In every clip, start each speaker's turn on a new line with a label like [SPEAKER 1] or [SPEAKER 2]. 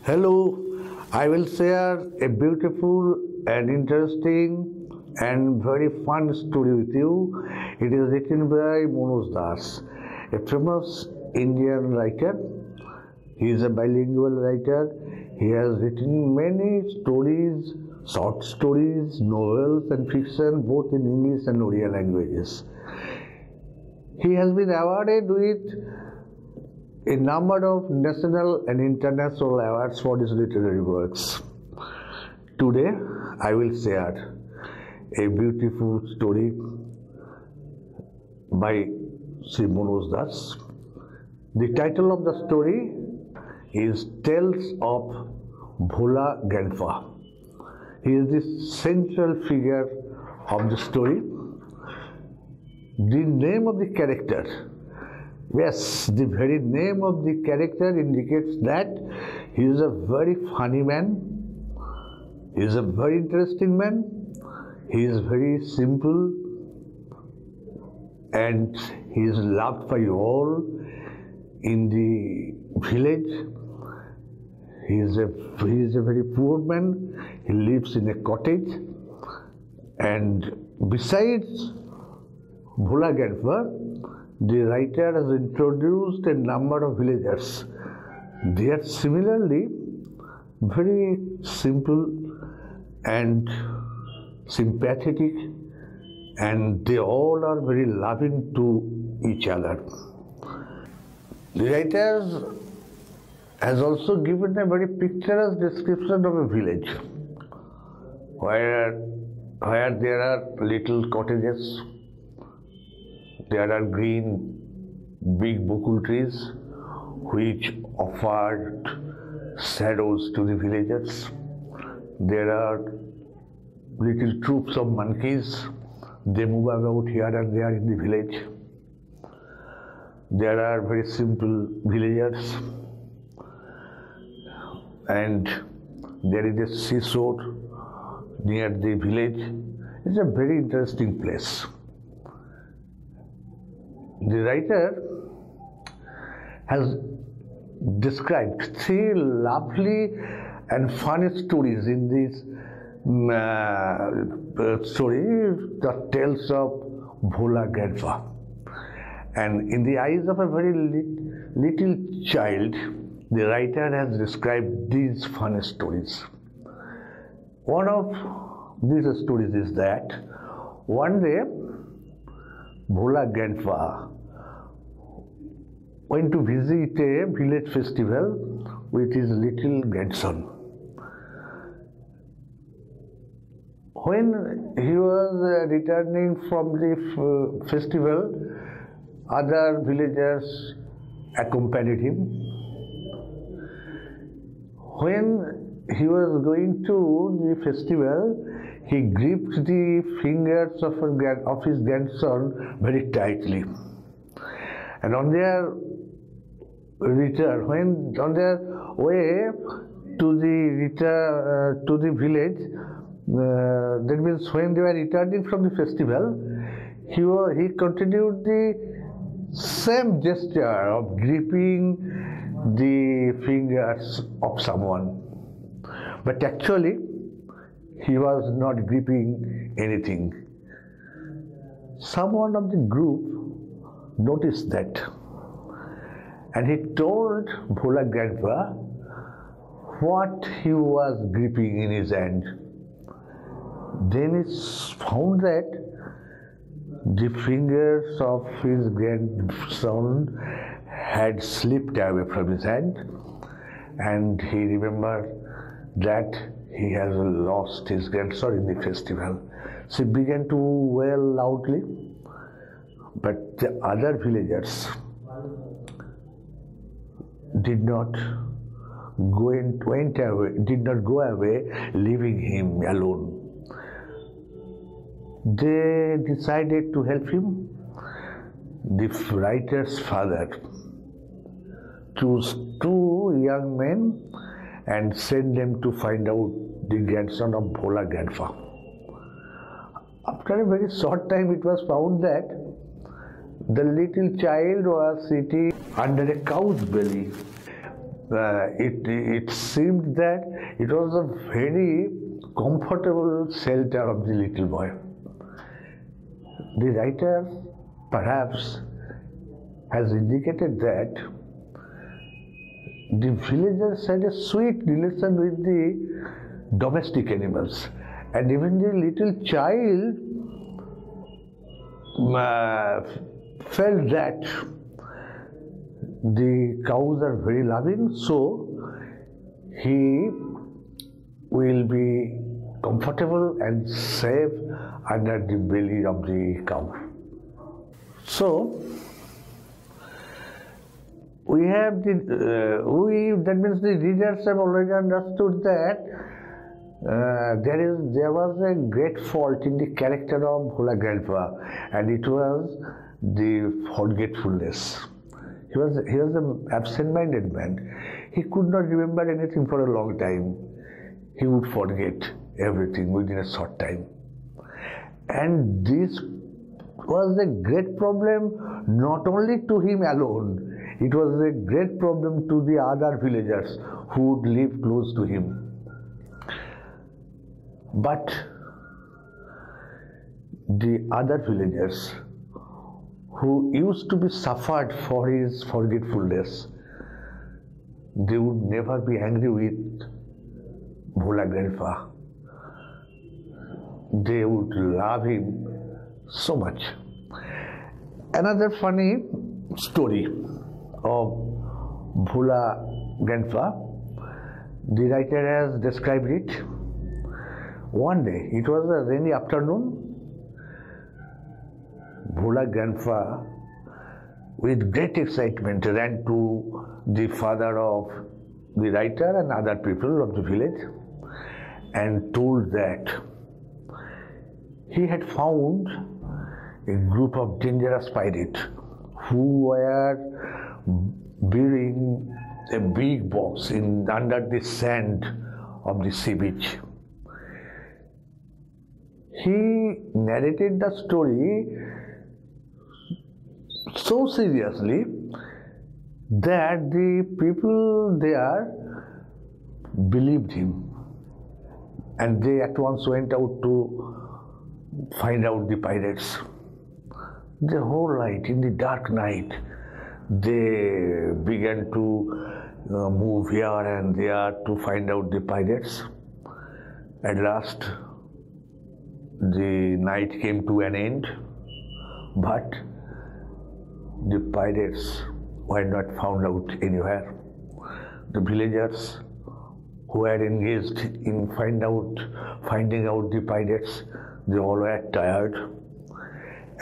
[SPEAKER 1] Hello, I will share a beautiful and interesting and very fun story with you. It is written by Manoj Das, a famous Indian writer. He is a bilingual writer. He has written many stories, short stories, novels and fiction both in English and Oriya languages. He has been awarded with a number of national and international awards for his literary works. Today, I will share a beautiful story by Sri Manoj Das. The title of the story is Tales of Bhola Grandpa. He is the central figure of the story. The name of the character, yes, the very name of the character indicates that he is a very funny man, he is a very interesting man, he is very simple and he is loved by all in the village. He is a very poor man, he lives in a cottage, and besides Bhola Grandpa, the writer has introduced a number of villagers. They are similarly very simple and sympathetic, and they all are very loving to each other. The writer has also given a very picturesque description of a village where there are little cottages. There are green, big bokul trees which offered shadows to the villagers. There are little troops of monkeys. They move about here and there in the village. There are very simple villagers. And there is a seashore near the village. It's a very interesting place. The writer has described three lovely and funny stories in this story, the Tales of Bhola Grandpa. And in the eyes of a very little child, the writer has described these funny stories. One of these stories is that one day Bhola Grandpa went to visit a village festival with his little grandson. When he was returning from the festival, other villagers accompanied him. When he was going to the festival, he gripped the fingers of his grandson very tightly. And on their return, on their way to the village, that means when they were returning from the festival, he continued the same gesture of gripping the fingers of someone. But actually, he was not gripping anything. Someone of the group noticed that, and he told Bhola Grandpa what he was gripping in his hand. Then he found that the fingers of his grandson had slipped away from his hand, and he remembered that he has lost his grandson in the festival. So he began to wail loudly, but the other villagers did not go away, leaving him alone. They decided to help him. The writer's father chose two young men and sent them to find out the grandson of Bhola Grandpa. After a very short time, it was found that the little child was sitting under a cow's belly it seemed that it was a very comfortable shelter of the little boy. The writer perhaps has indicated that the villagers had a sweet relation with the domestic animals, and even the little child felt that the cows are very loving, so he will be comfortable and safe under the belly of the cow. So we have that means the readers have already understood that there was a great fault in the character of Bhola Grandpa, and it was the forgetfulness. He was an absent-minded man. He could not remember anything for a long time. He would forget everything within a short time. And this was a great problem not only to him alone, it was a great problem to the other villagers who would live close to him. But the other villagers who used to be suffered for his forgetfulness, they would never be angry with Bhola Grandpa. They would love him so much. Another funny story of Bhola Grandpa, the writer has described it. One day, it was a rainy afternoon, Bhola Grandpa, with great excitement, ran to the father of the writer and other people of the village and told that he had found a group of dangerous pirates who were burying a big box under the sand of the sea beach. He narrated the story so seriously that the people there believed him, and they at once went out to find out the pirates. The whole night, in the dark night, they began to move here and there to find out the pirates. At last, the night came to an end, but the pirates were not found out anywhere. The villagers who had engaged in finding out the pirates, they all were tired.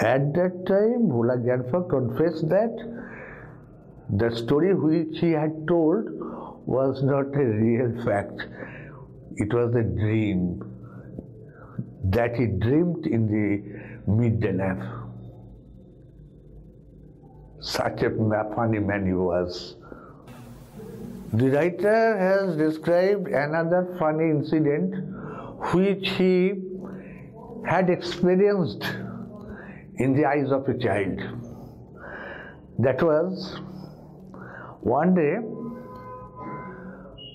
[SPEAKER 1] At that time, Bhola Grandpa confessed that the story which he had told was not a real fact. It was a dream that he dreamed in the midday nap. Such a funny man he was. The writer has described another funny incident which he had experienced in the eyes of a child. That was, one day,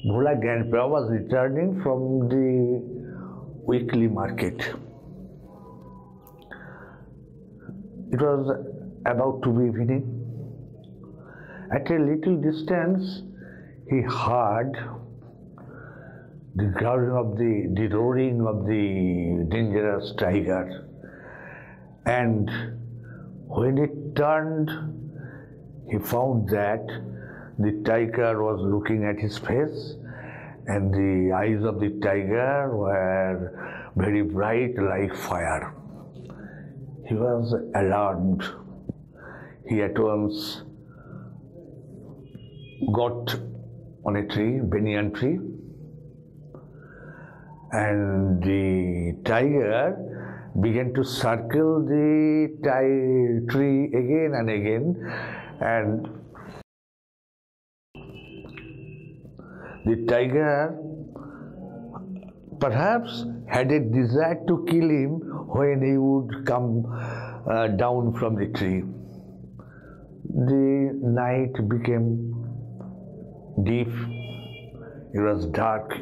[SPEAKER 1] Bhola Grandpa was returning from the weekly market. It was about to be evening. At a little distance, he heard the growling of the roaring of the dangerous tiger. And when he turned, he found that the tiger was looking at his face, and the eyes of the tiger were very bright like fire. He was alarmed. He at once got on a tree, banyan tree, and the tiger began to circle the tree again and again, and the tiger perhaps had a desire to kill him when he would come down from the tree. The night became deep, it was dark.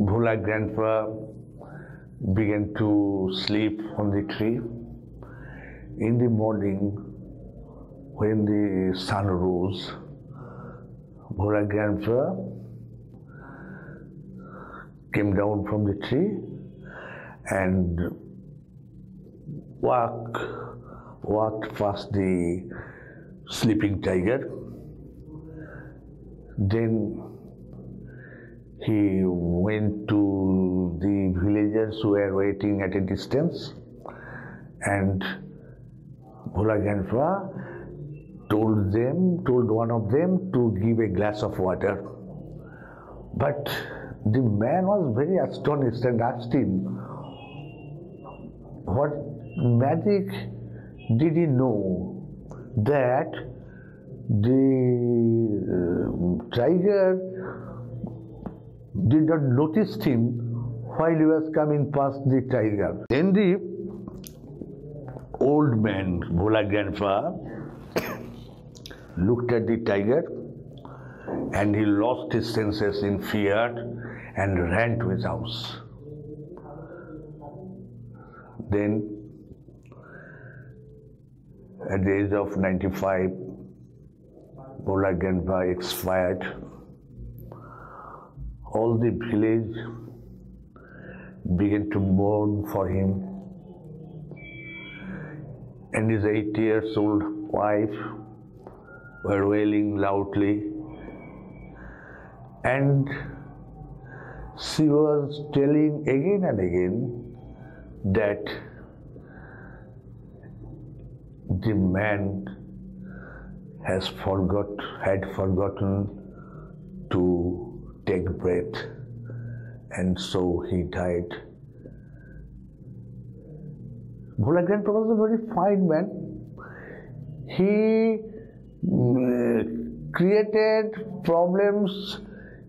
[SPEAKER 1] Bhola grandpa began to sleep on the tree. In the morning, when the sun rose, Bhola grandpa came down from the tree and walked past the sleeping tiger. Then he went to the villagers who were waiting at a distance, and Bhola grandpa told one of them to give a glass of water. But the man was very astonished and asked him, what magic did he know that the tiger did not notice him while he was coming past the tiger. Then the old man, Bhola grandpa, looked at the tiger and he lost his senses in fear and ran to his house. Then, at the age of 95, Bhola grandpa expired. All the village began to mourn for him, and his 8 years old wife were wailing loudly, and she was telling again and again that the man had forgotten to take breath, and so he died. Bhola grandpa was a very fine man. He created problems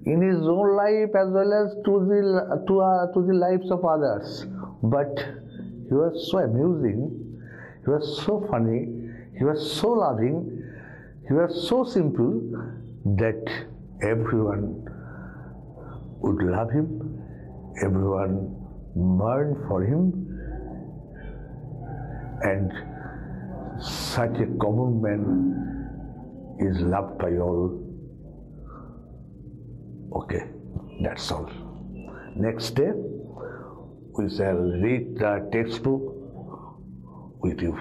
[SPEAKER 1] in his own life as well as to the lives of others. But he was so amusing, he was so funny, he was so loving, he was so simple that everyone would love him, everyone mourned for him, and such a common man is loved by all. Okay, that's all. Next day, we shall read the textbook with you.